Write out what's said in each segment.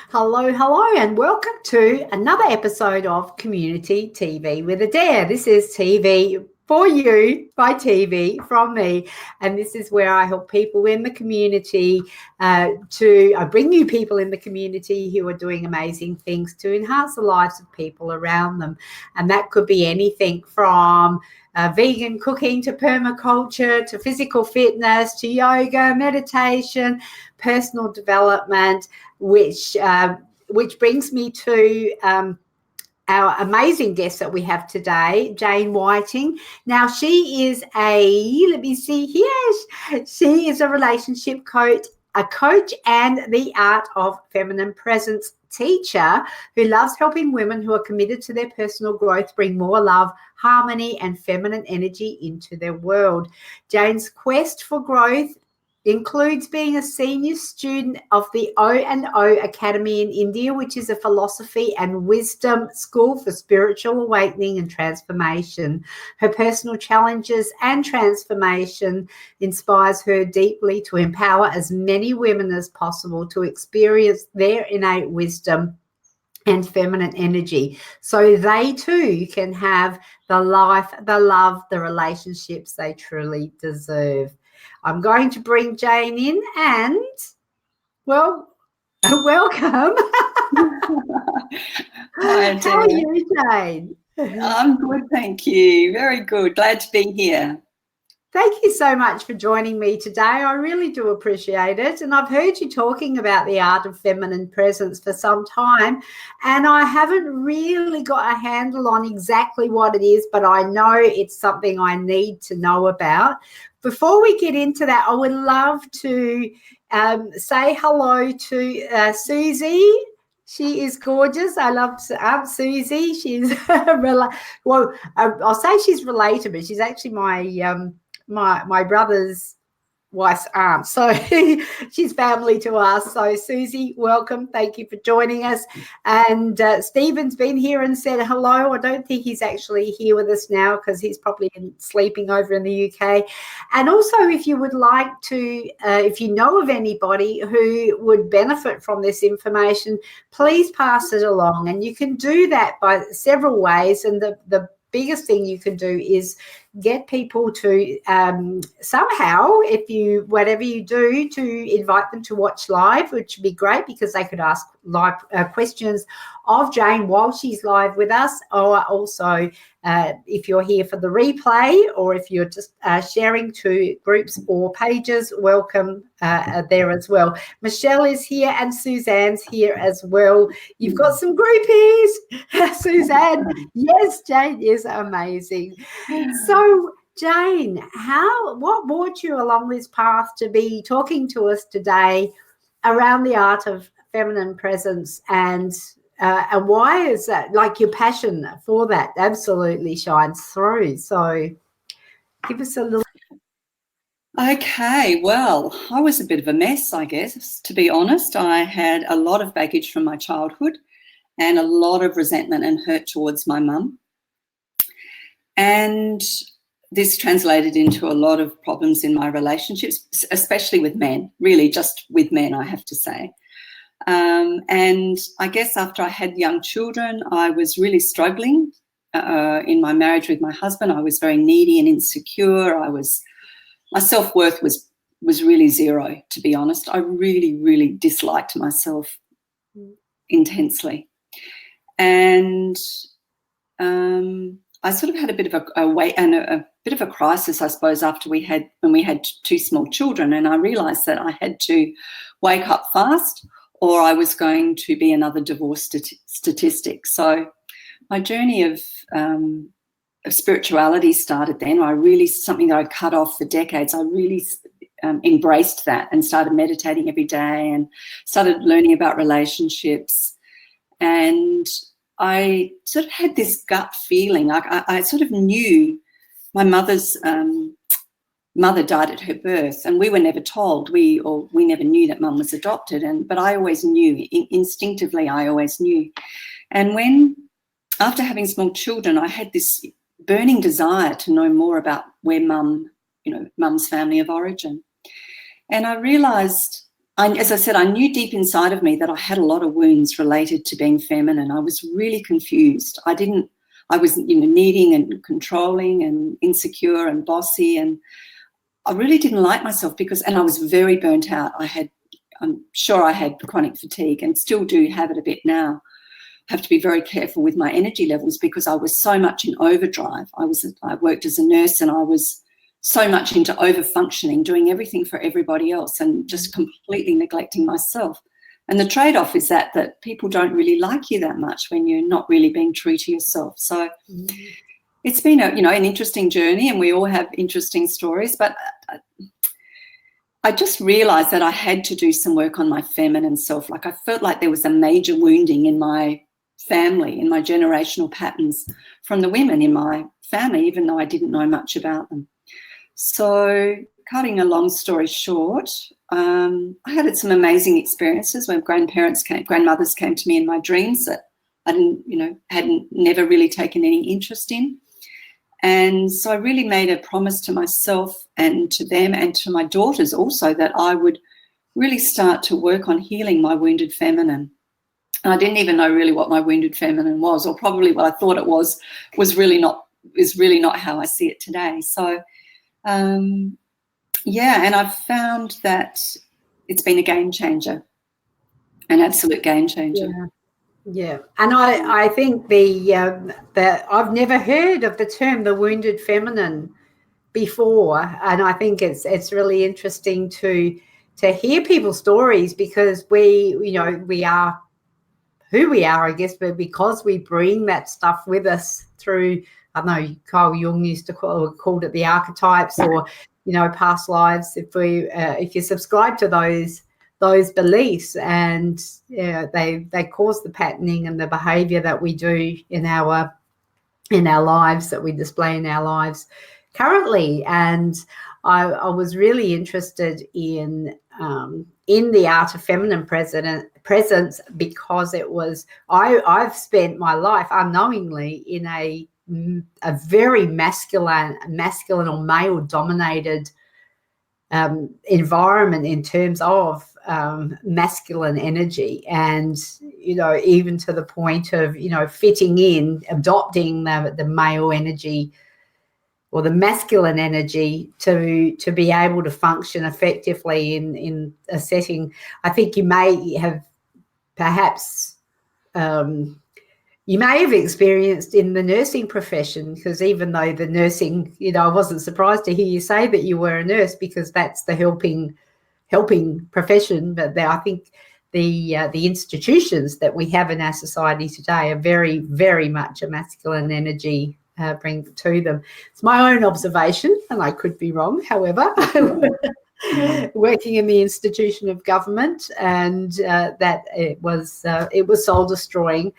Hello, hello, and welcome to another episode of Community TV with Adaire. This is TV for you by TV from me, and this is where I help people in the community I bring you people in the community who are doing amazing things to enhance the lives of people around them, and that could be anything from vegan cooking to permaculture to physical fitness to yoga, meditation, personal development, which brings me to our amazing guest that we have today, Jane Whiting. Now, she is let me see here, she is a relationship coach and the art of feminine presence teacher who loves helping women who are committed to their personal growth bring more love, harmony, and feminine energy into their world. Jane's quest for growth includes being a senior student of the O&O Academy in India, which is a philosophy and wisdom school for spiritual awakening and transformation. Her personal challenges and transformation inspires her deeply to empower as many women as possible to experience their innate wisdom and feminine energy, so they too can have the life, the love, the relationships they truly deserve. I'm going to bring Jane in and, well, welcome. Hi, how are you, Jane? I'm good, thank you. Very good. Glad to be here. Thank you so much for joining me today. I really do appreciate it. And I've heard you talking about the art of feminine presence for some time, and I haven't really got a handle on exactly what it is, but I know it's something I need to know about. Before we get into that, I would love to say hello to Susie. She is gorgeous. I love Aunt Susie. She's I'll say she's related, but she's actually my brother's wife's aunt, so she's family to us. So Susie, welcome, thank you for joining us. And Stephen's been here and said hello. I don't think he's actually here with us now because he's probably sleeping over in the UK. And also, if you would like to, if you know of anybody who would benefit from this information, please pass it along. And you can do that by several ways, and the biggest thing you can do is get people to somehow, whatever you do, to invite them to watch live, which would be great because they could ask live questions of Jane while she's live with us, or also if you're here for the replay, or if you're just sharing to groups or pages, welcome there as well. Michelle is here and Suzanne's here as well. You've got some groupies. Suzanne, yes, Jane is amazing. So Jane, what brought you along this path to be talking to us today around the art of feminine presence, and why is that? Like, your passion for that absolutely shines through. So give us a little. Okay, well, I was a bit of a mess, I guess, to be honest. I had a lot of baggage from my childhood and a lot of resentment and hurt towards my mum. And this translated into a lot of problems in my relationships, especially with men, really just with men, I have to say. And I guess after I had young children, I was really struggling in my marriage with my husband. I was very needy and insecure. My self-worth was really zero, to be honest. I really, really disliked myself intensely. And I sort of had a bit of a bit of a crisis, I suppose, when we had two small children, and I realised that I had to wake up fast, or I was going to be another divorce statistic. So my journey of spirituality started then. Something that I'd cut off for decades. I really embraced that and started meditating every day and started learning about relationships. And I sort of had this gut feeling. I sort of knew my mother's mother died at her birth, and we were never told. We never knew that Mum was adopted, but I always knew. Instinctively, I always knew. And after having small children, I had this burning desire to know more about where Mum's family of origin. And I realised as I said, I knew deep inside of me that I had a lot of wounds related to being feminine. I was really confused. I was, needing and controlling and insecure and bossy, and I really didn't like myself and I was very burnt out. I'm sure I had chronic fatigue and still do have it a bit now. I have to be very careful with my energy levels because I was so much in overdrive. I worked as a nurse and I was so much into over-functioning, doing everything for everybody else and just completely neglecting myself. And the trade-off is that people don't really like you that much when you're not really being true to yourself. So it's been an interesting journey, and we all have interesting stories, but I just realized that I had to do some work on my feminine self. Like I felt like there was a major wounding in my family, in my generational patterns from the women in my family, even though I didn't know much about them. So cutting a long story short, I had some amazing experiences when grandmothers came to me in my dreams that I hadn't never really taken any interest in. And so I really made a promise to myself and to them and to my daughters also that I would really start to work on healing my wounded feminine. And I didn't even know really what my wounded feminine was, or probably what I thought it was really not how I see it today. So, and I've found that it's been a game changer, an absolute game changer. Yeah, and I think that I've never heard of the term the wounded feminine before, and I think it's really interesting to hear people's stories because we are who we are, I guess, but because we bring that stuff with us through. I know Carl Jung used to called it the archetypes, or past lives. If you subscribe to those beliefs, and they cause the patterning and the behavior that we do in our lives, that we display in our lives currently. And I was really interested in the art of feminine presence because it was I've spent my life unknowingly in a very masculine or male dominated environment in terms of masculine energy, and even to the point of fitting in, adopting the male energy or the masculine energy to be able to function effectively in a setting. I think you may have perhaps you may have experienced in the nursing profession, because even though the nursing, I wasn't surprised to hear you say that you were a nurse, because that's the helping profession. But I think the institutions that we have in our society today are very, very much a masculine energy bring to them. It's my own observation, and I could be wrong. However, working in the institution of government, and that it was soul destroying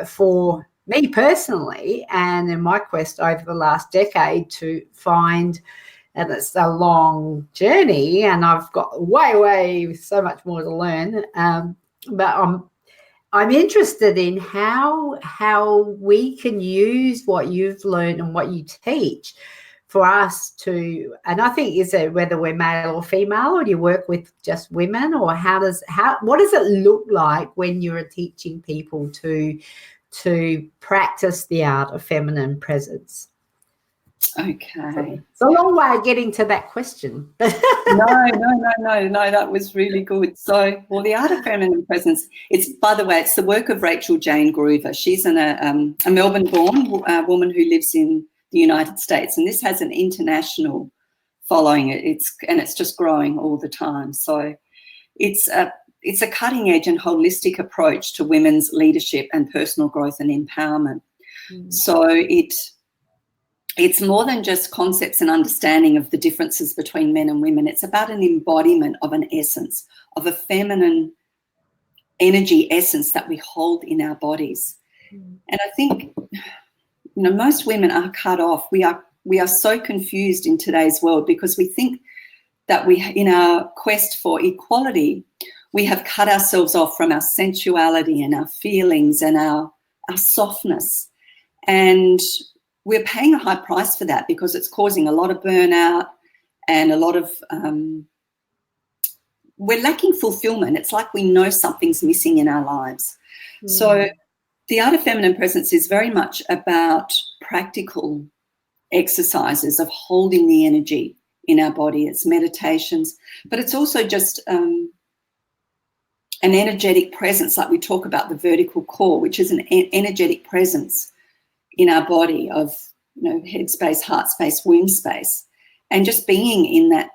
for me personally, and in my quest over the last decade to find. And it's a long journey, and I've got way so much more to learn. But I'm interested in how we can use what you've learned and what you teach for us to. And I think, is it whether we're male or female, or do you work with just women, or what does it look like when you're teaching people to practice the art of feminine presence? Okay. It's a long way of getting to that question. No, that was really good. So, the art of feminine presence, by the way, it's the work of Rachel Jane Groover. She's a Melbourne-born woman who lives in the United States, and this has an international following. It's just growing all the time. So it's a cutting-edge and holistic approach to women's leadership and personal growth and empowerment. So it's more than just concepts and understanding of the differences between men and women. It's about an embodiment of an essence, of a feminine energy essence that we hold in our bodies. And I think, most women are cut off. We are so confused in today's world because we think that in our quest for equality, we have cut ourselves off from our sensuality and our feelings and our softness. And we're paying a high price for that because it's causing a lot of burnout and a lot of we're lacking fulfillment. It's like we know something's missing in our lives. So the art of feminine presence is very much about practical exercises of holding the energy in our body. It's meditations, but it's also just an energetic presence, like we talk about the vertical core, which is an energetic presence in our body of, head space, heart space, womb space, and just being in that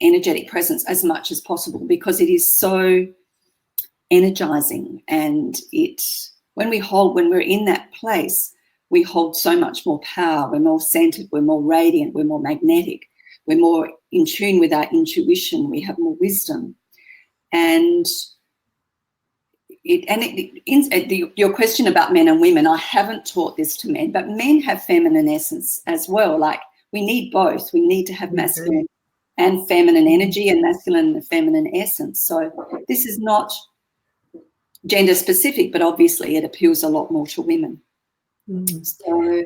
energetic presence as much as possible, because it is so energizing. And when we're in that place, we hold so much more power. We're more centered, we're more radiant, we're more magnetic, we're more in tune with our intuition, we have more wisdom. And your question about men and women, I haven't taught this to men, but men have feminine essence as well. Like, we need both. We need to have masculine and feminine energy, and masculine and feminine essence. So this is not gender specific, but obviously it appeals a lot more to women. So,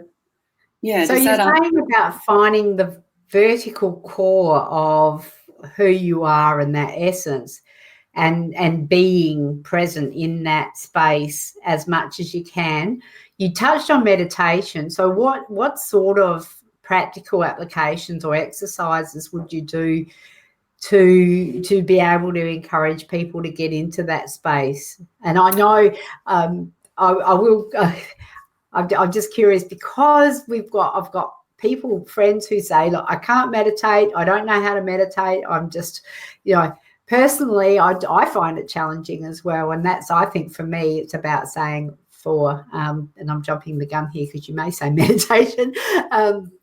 yeah. So you're saying about finding the vertical core of who you are and that essence, and being present in that space as much as you can. You touched on meditation. So what sort of practical applications or exercises would you do to be able to encourage people to get into that space? And I know I will. I'm just curious, because I've got friends who say, look, I can't meditate. I don't know how to meditate. I'm just, personally, I find it challenging as well. And that's, I think for me, it's about saying and I'm jumping the gun here because you may say meditation.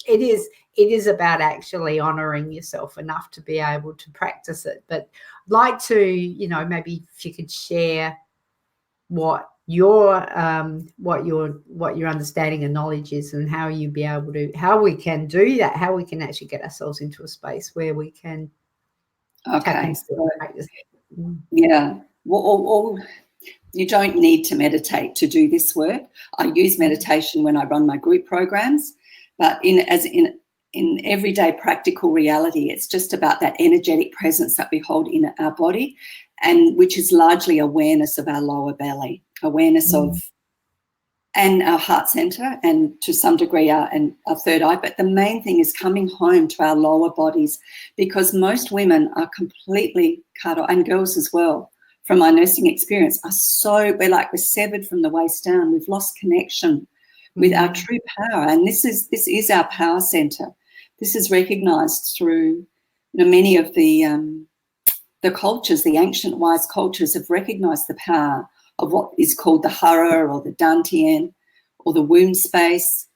It is about actually honouring yourself enough to be able to practice it. But I'd like to, maybe if you could share what your understanding and knowledge is, and how we can do that, how we can actually get ourselves into a space where we can tap into the practice. Yeah. Well, you don't need to meditate to do this work. I use meditation when I run my group programs, but in everyday practical reality, it's just about that energetic presence that we hold in our body, and which is largely awareness of our lower belly, awareness of, and our heart center, and to some degree our third eye. But the main thing is coming home to our lower bodies, because most women are completely cut off, and girls as well, from my nursing experience, we're severed from the waist down. We've lost connection with our true power, and this is our power center. This is recognized through, many of the cultures, the ancient wise cultures have recognized the power of what is called the hara or the dantian or the womb space,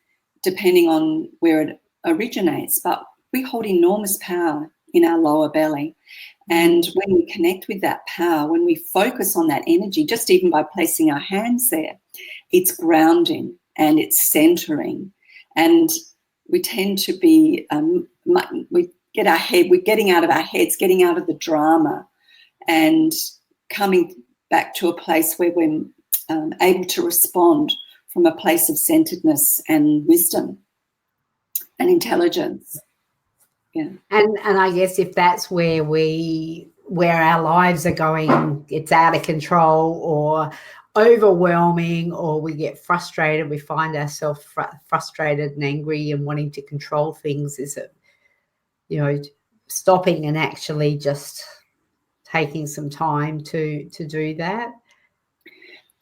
depending on where it originates. But we hold enormous power in our lower belly. And when we connect with that power, when we focus on that energy, just even by placing our hands there, it's grounding and it's centering. And we tend to be, we're getting out of our heads, getting out of the drama, and coming back to a place where we're able to respond from a place of centeredness and wisdom and intelligence. Yeah. And I guess if that's where our lives are going, it's out of control or overwhelming, or we get frustrated, we find ourselves frustrated and angry and wanting to control things, is it, stopping and actually just taking some time to do that?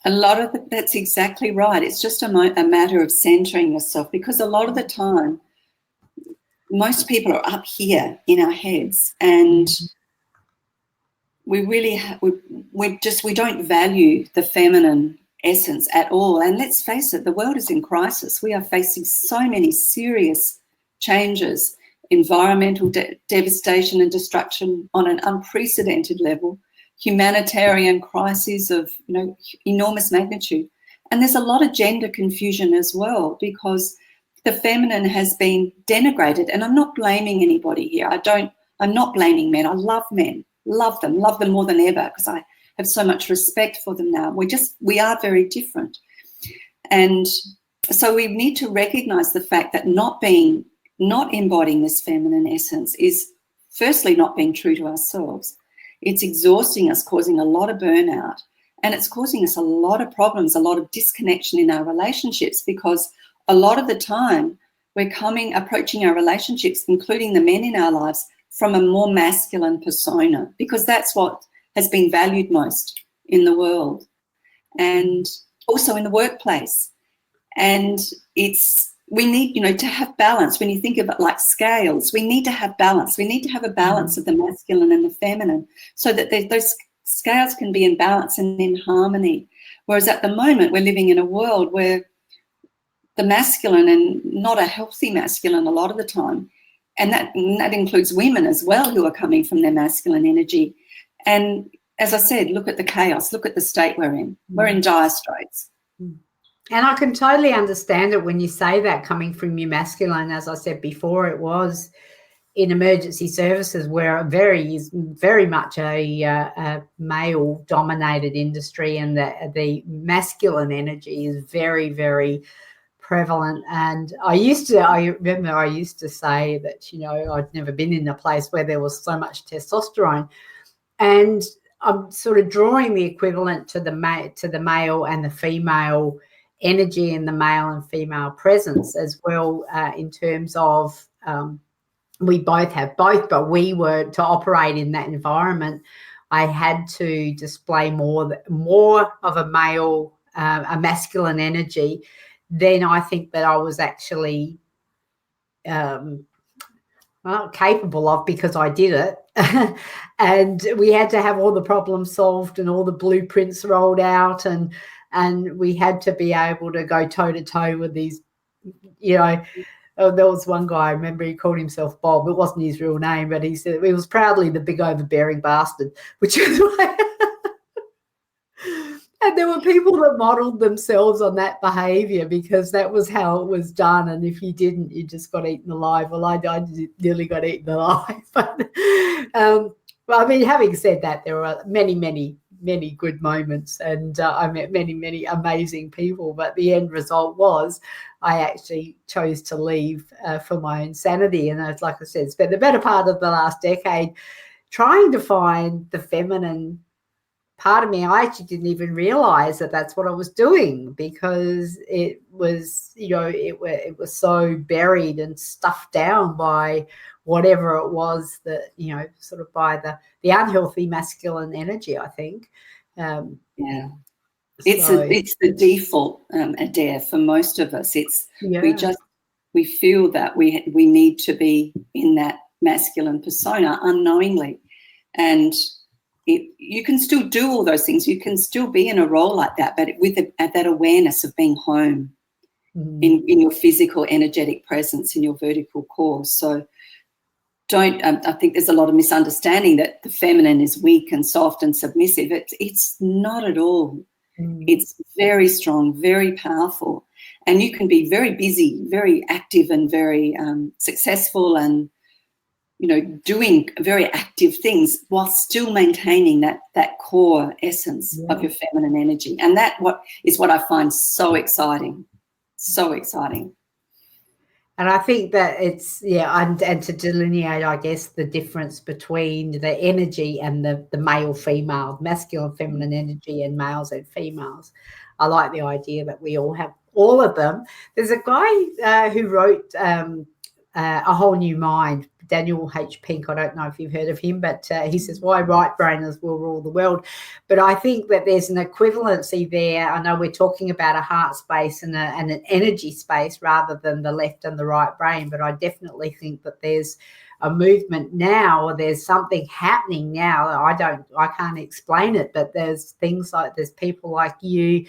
A lot of that's exactly right. It's just a matter of centering yourself, because a lot of the time, most people are up here in our heads, and we really we don't value the feminine essence at all. And let's face it, the world is in crisis. We are facing so many serious changes, environmental devastation and destruction on an unprecedented level, humanitarian crises of enormous magnitude, and there's a lot of gender confusion as well, because the feminine has been denigrated. And I'm not blaming anybody here. I'm not blaming men. I love men, love them more than ever, because I have so much respect for them now. We are very different. And so we need to recognize the fact that not embodying this feminine essence is firstly not being true to ourselves. it's exhausting us, causing a lot of burnout, and it's causing us a lot of problems, a lot of disconnection in our relationships, because a lot of the time we're approaching our relationships, including the men in our lives, from a more masculine persona, because that's what has been valued most in the world and also in the workplace. And we need, to have balance. When you think of it like scales, we need to have balance. We need to have a balance of the masculine and the feminine, so that those scales can be in balance and in harmony. Whereas at the moment, we're living in a world where the masculine, and not a healthy masculine a lot of the time, and that includes women as well, who are coming from their masculine energy. And as I said, look at the chaos, look at the state we're in. We're in dire straits. And I can totally understand it when you say that, coming from your masculine. As I said before, it was in emergency services, where very much a male-dominated industry, and the masculine energy is very, very prevalent. And I remember I used to say that, I'd never been in a place where there was so much testosterone, and I'm sort of drawing the equivalent to the male and the female energy, and the male and female presence as well, in terms of we both have both, but we were to operate in that environment. I had to display more of a male, a masculine energy. Then I think that I was actually capable of, because I did it. And we had to have all the problems solved and all the blueprints rolled out, and we had to be able to go toe-to-toe with these, there was one guy, I remember, he called himself Bob. It wasn't his real name, but he said he was proudly the big overbearing bastard, which is why. And there were people that modelled themselves on that behaviour, because that was how it was done. And if you didn't, you just got eaten alive. Well, I nearly got eaten alive. But, I mean, having said that, there were many, many, many good moments, and I met many, many amazing people. But the end result was I actually chose to leave for my own sanity. And like I said, spent the better part of the last decade trying to find the feminine part of me. I actually didn't even realize that that's what I was doing, because it was, it was so buried and stuffed down by whatever it was that, sort of by the unhealthy masculine energy, I think. Yeah. It's the default, Adaire, for most of us. We feel that we need to be in that masculine persona unknowingly. And you can still do all those things. You can still be in a role like that, but with that awareness of being home in your physical, energetic presence, in your vertical core. So I think there's a lot of misunderstanding that the feminine is weak and soft and submissive. It's not at all. It's very strong, very powerful. And you can be very busy, very active, and very successful, and doing very active things while still maintaining that core essence of your feminine energy. And that is what I find so exciting, so exciting. And I think that it's, and to delineate, I guess, the difference between the energy and the male-female, masculine, feminine energy, and males and females. I like the idea that we all have all of them. There's a guy who wrote A Whole New Mind, Daniel H. Pink. I don't know if you've heard of him, but he says, why right-brainers will rule the world. But I think that there's an equivalency there. I know we're talking about a heart space and an energy space rather than the left and the right brain, but I definitely think that there's a movement now, or there's something happening now. I can't explain it, but there's things like, there's people like you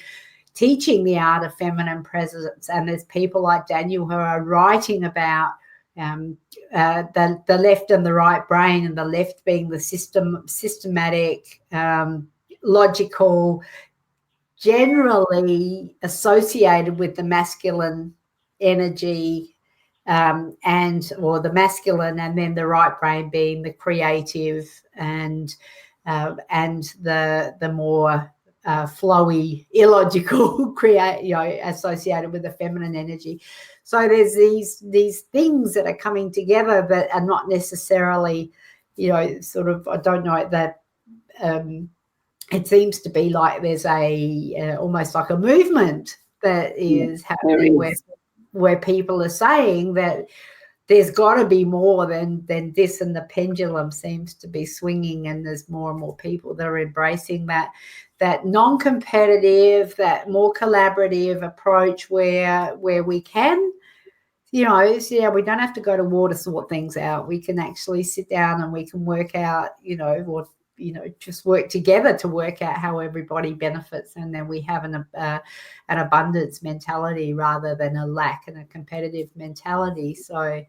teaching the art of feminine presence, and there's people like Daniel who are writing about the left and the right brain, and the left being the systematic, logical, generally associated with the masculine energy, or the masculine, and then the right brain being the creative and the more flowy, illogical, associated with the feminine energy. So there's these things that are coming together that are not necessarily, sort of, I don't know, that it seems to be like there's almost like a movement that is happening where people are saying that there's got to be more than this, and the pendulum seems to be swinging, and there's more and more people that are embracing that non-competitive, that more collaborative approach where we can, we don't have to go to war to sort things out. We can actually sit down and we can work out, or just work together to work out how everybody benefits, and then we have an abundance mentality rather than a lack and a competitive mentality. So,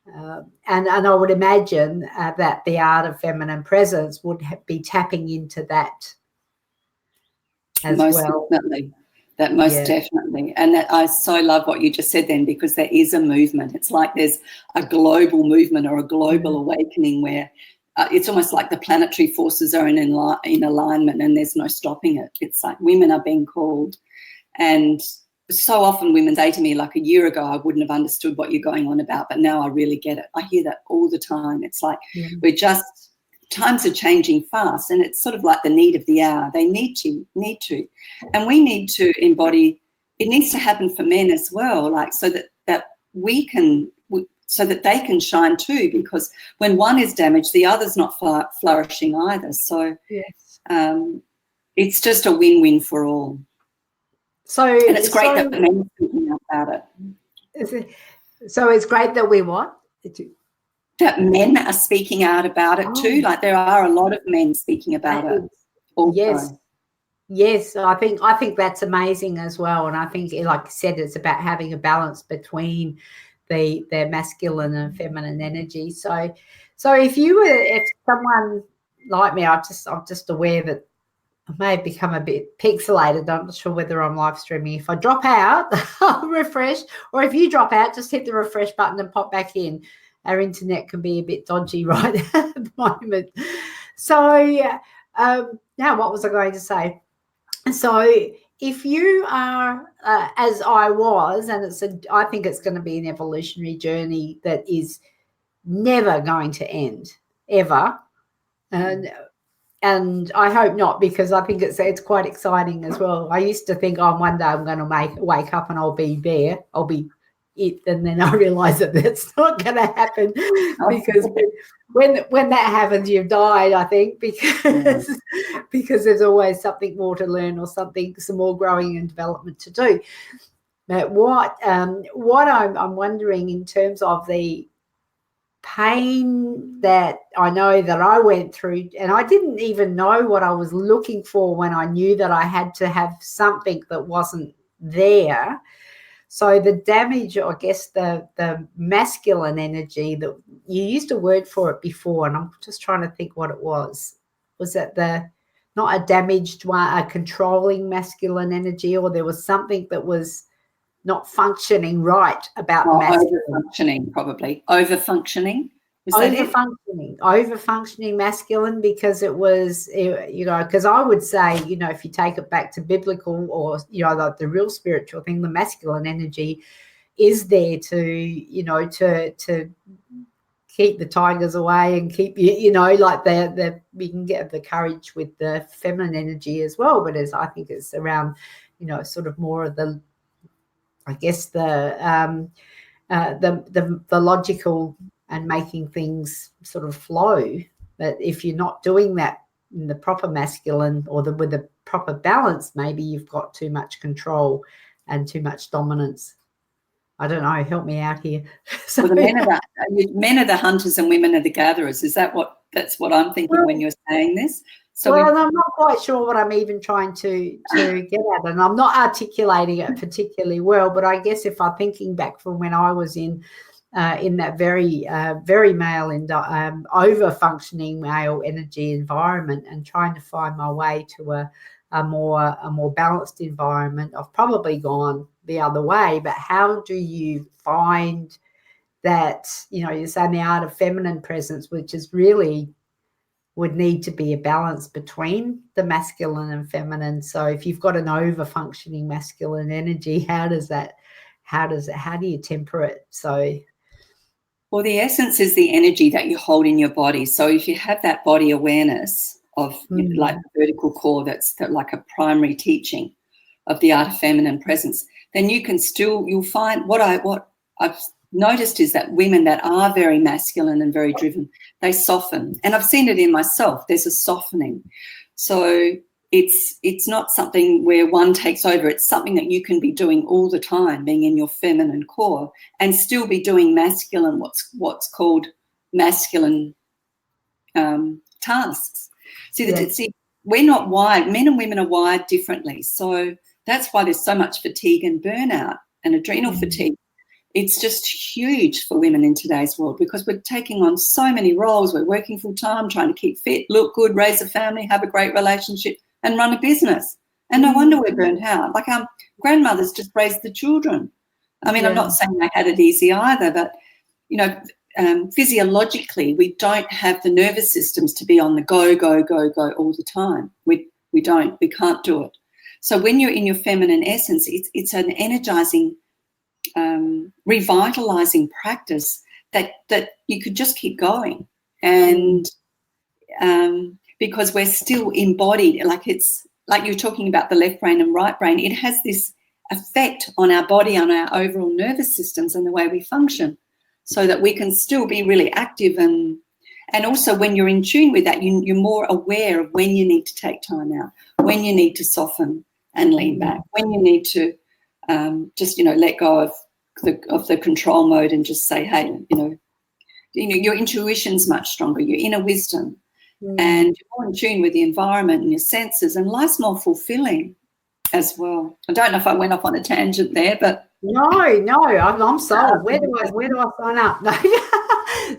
and I would imagine that the art of feminine presence would be tapping into that as most well. Definitely. That most definitely. And that I so love what you just said then, because there is a movement. It's like there's a global movement or a global awakening where it's almost like the planetary forces are in alignment and there's no stopping it. It's like women are being called. And so often women say to me, like, a year ago, I wouldn't have understood what you're going on about, but now I really get it. I hear that all the time. It's like times are changing fast, and it's sort of like the need of the hour. They need to. And we need to embody, it needs to happen for men as well, like so that we can, so that they can shine too, because when one is damaged, the other's not flourishing either. So it's just a win-win for all. And it's great that the men are speaking out about it. So it's great that we what? That men are speaking out about it too. Like there are a lot of men speaking about it also. Yes, I think that's amazing as well. And I think, like I said, it's about having a balance between their masculine and feminine energy. So if someone like me, I'm just aware that I may have become a bit pixelated. I'm not sure whether I'm live streaming. If I drop out, I'll refresh, or if you drop out, just hit the refresh button and pop back in. Our internet can be a bit dodgy right at the moment. So now what was I going to say? So if you are, as I was, and I think it's going to be an evolutionary journey that is never going to end, ever. And I hope not, because I think it's quite exciting as well. I used to think, one day I'm going to wake up and I'll be there. I'll be it, and then I realised that that's not going to happen, because when that happens, you've died. I think because there's always something more to learn or some more growing and development to do. But what I'm wondering in terms of the pain that I know that I went through, and I didn't even know what I was looking for when I knew that I had to have something that wasn't there. So the damage, I guess the masculine energy, that you used a word for it before, and I'm just trying to think what it was. Was it not a damaged one, a controlling masculine energy, or there was something that was not functioning right about masculine? Over-functioning, probably. Over-functioning? Over-functioning masculine, because it was, because I would say, if you take it back to biblical or, like the real spiritual thing, the masculine energy is there to keep the tigers away and keep like we can get the courage with the feminine energy as well. But I think it's around, sort of more of the, I guess the logical and making things sort of flow. But if you're not doing that in the proper masculine or with the proper balance, maybe you've got too much control and too much dominance. I don't know. Help me out here. So the men are the hunters and women are the gatherers. That's what I'm thinking when you're saying this. So I'm not quite sure what I'm even trying to get at, and I'm not articulating it particularly well. But I guess if I'm thinking back from when I was in that very male and over-functioning male energy environment, and trying to find my way to a more balanced environment, I've probably gone the other way. But how do you find that? You're saying the art of feminine presence, which is really would need to be a balance between the masculine and feminine. So if you've got an over-functioning masculine energy, how do you temper it? So, well, the essence is the energy that you hold in your body. So if you have that body awareness of like the vertical core, that's like a primary teaching of the art of feminine presence, then you'll find what I've noticed is that women that are very masculine and very driven, they soften. And I've seen it in myself. There's a softening. So it's not something where one takes over. It's something that you can be doing all the time, being in your feminine core, and still be doing masculine, what's called masculine tasks. See, we're not wired. Men and women are wired differently. So that's why there's so much fatigue and burnout and adrenal fatigue. It's just huge for women in today's world because we're taking on so many roles. We're working full time, trying to keep fit, look good, raise a family, have a great relationship, and run a business. And no wonder we're burnt out. Like our grandmothers just raised the children. I mean, I'm not saying they had it easy either, but, you know, physiologically, we don't have the nervous systems to be on the go, go, go, go all the time. We don't. We can't do it. So when you're in your feminine essence, it's an energizing, revitalizing practice that you could just keep going. And because we're still embodied, like it's like you're talking about the left brain and right brain, it has this effect on our body, on our overall nervous systems and the way we function, so that we can still be really active. And also when you're in tune with that, you're more aware of when you need to take time out, when you need to soften and lean back, when you need to just, let go of the control mode and just say, hey, your intuition's much stronger, your inner wisdom, and you're more in tune with the environment and your senses, and life's more fulfilling as well. I don't know if I went off on a tangent there, but no, I'm sold. Where do I sign up? No.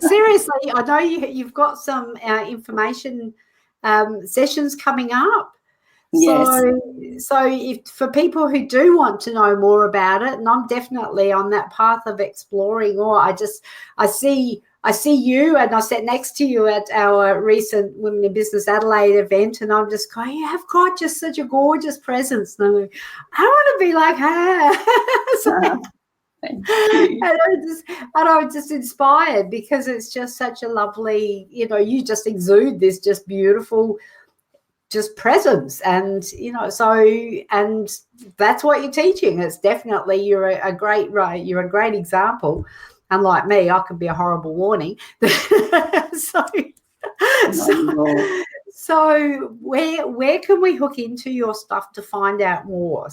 Seriously, I know you've got some information sessions coming up. Yes. So if for people who do want to know more about it, and I'm definitely on that path of exploring more, I see you, and I sat next to you at our recent Women in Business Adelaide event, and I'm just going, you have got just such a gorgeous presence. And I'm like, I want to be like her. And I was just inspired because it's just such a lovely, you just exude this just beautiful just presence, and and that's what you're teaching. It's definitely you're a great example. Unlike me, I could be a horrible warning. So where can we hook into your stuff to find out more?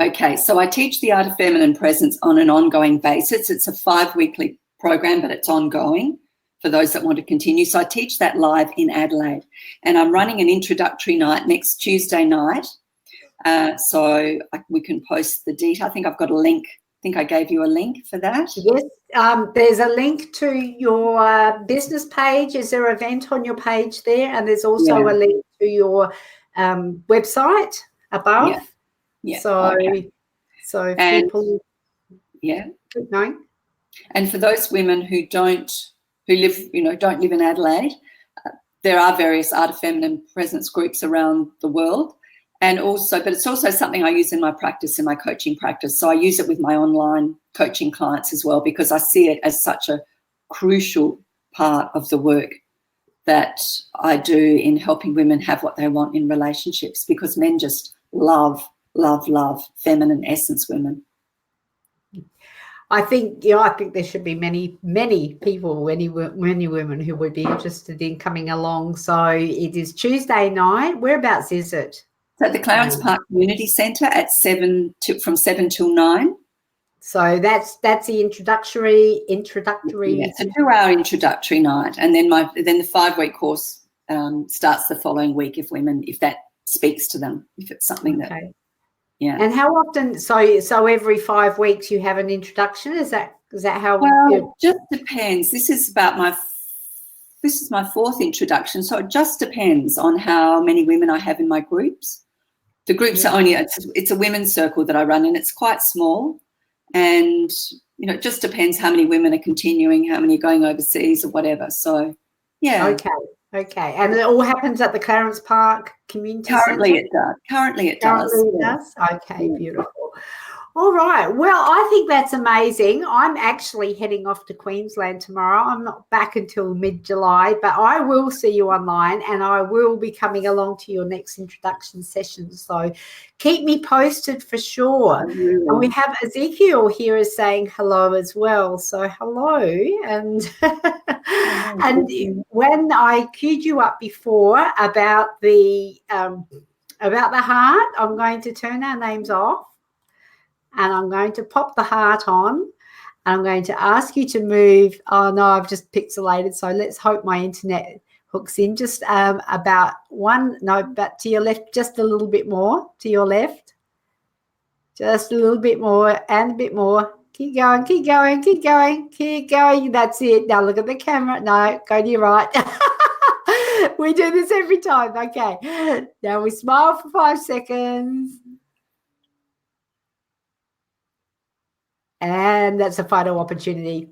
Okay, so I teach the art of feminine presence on an ongoing basis. It's a 5-weekly program, but it's ongoing for those that want to continue. So I teach that live in Adelaide, and I'm running an introductory night next Tuesday night. So we can post the detail. I think I've got a link. I think I gave you a link for that. Yes, there's a link to your business page. Is there an event on your page there? And there's also a link to your website above. Yeah. So people keep going. And for those women who don't live in Adelaide, there are various art of feminine presence groups around the world. But it's also something I use in my practice, in my coaching practice. So I use it with my online coaching clients as well, because I see it as such a crucial part of the work that I do in helping women have what they want in relationships, because men just love feminine essence women. I think there should be many people, many women who would be interested in coming along. So it is Tuesday night. Whereabouts is it? At the Clarence Park Community Centre from 7 till 9. So that's the introductory. Yeah, it's a 2-hour introductory night, and then the 5-week course starts the following week if that speaks to them, if it's something that. Yeah. And how often? So every 5 weeks you have an introduction. Is that how? Well, it just depends. This is my 4th introduction, so it just depends on how many women I have in my groups. The groups are it's a women's circle that I run, and it's quite small, and it just depends how many women are continuing, how many are going overseas or whatever. So yeah. Okay, and it all happens at the Clarence Park Community Centre? Currently it does. Okay, beautiful. All right. Well, I think that's amazing. I'm actually heading off to Queensland tomorrow. I'm not back until mid-July, but I will see you online and I will be coming along to your next introduction session. So keep me posted for sure. And we have Ezekiel here is saying hello as well. So hello. And and when I queued you up before about the heart, I'm going to turn our names off. And I'm going to pop the heart on and I'm going to ask you to move. Oh, no, I've just pixelated. So let's hope my internet hooks in just about but to your left, just a little bit more to your left. Just a little bit more and a bit more. Keep going, keep going, keep going, keep going. That's it. Now look at the camera. No, go to your right. We do this every time. Okay. Now we smile for 5 seconds. And that's a final opportunity.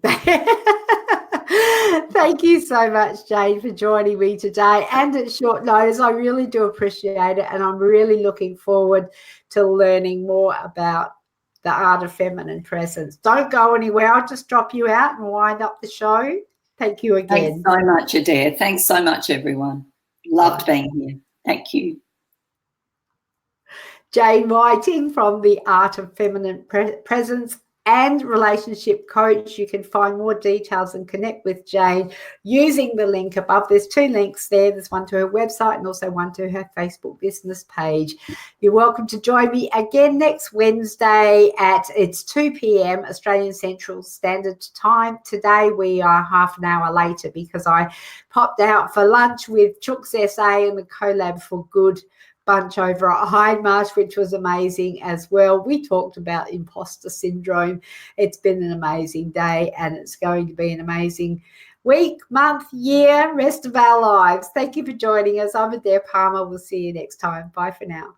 Thank you so much, Jane, for joining me today. And at short notice, I really do appreciate it. And I'm really looking forward to learning more about the art of feminine presence. Don't go anywhere. I'll just drop you out and wind up the show. Thank you again. Thanks so much, Adaire. Thanks so much, everyone. Loved being here. Thank you. Jane Whiting from the Art of Feminine Presence and relationship coach. You can find more details and connect with Jane using the link above. There's 2 links there. There's one to her website and also one to her Facebook business page. You're welcome to join me again next Wednesday it's 2 p.m. Australian Central Standard Time. Today we are half an hour later because I popped out for lunch with Chooks SA and the Collab for Good bunch over at Hindmarsh, which was amazing as well. We talked about imposter syndrome. It's been an amazing day and it's going to be an amazing week, month, year, rest of our lives. Thank you for joining us. I'm Adaire Palmer. We'll see you next time. Bye for now.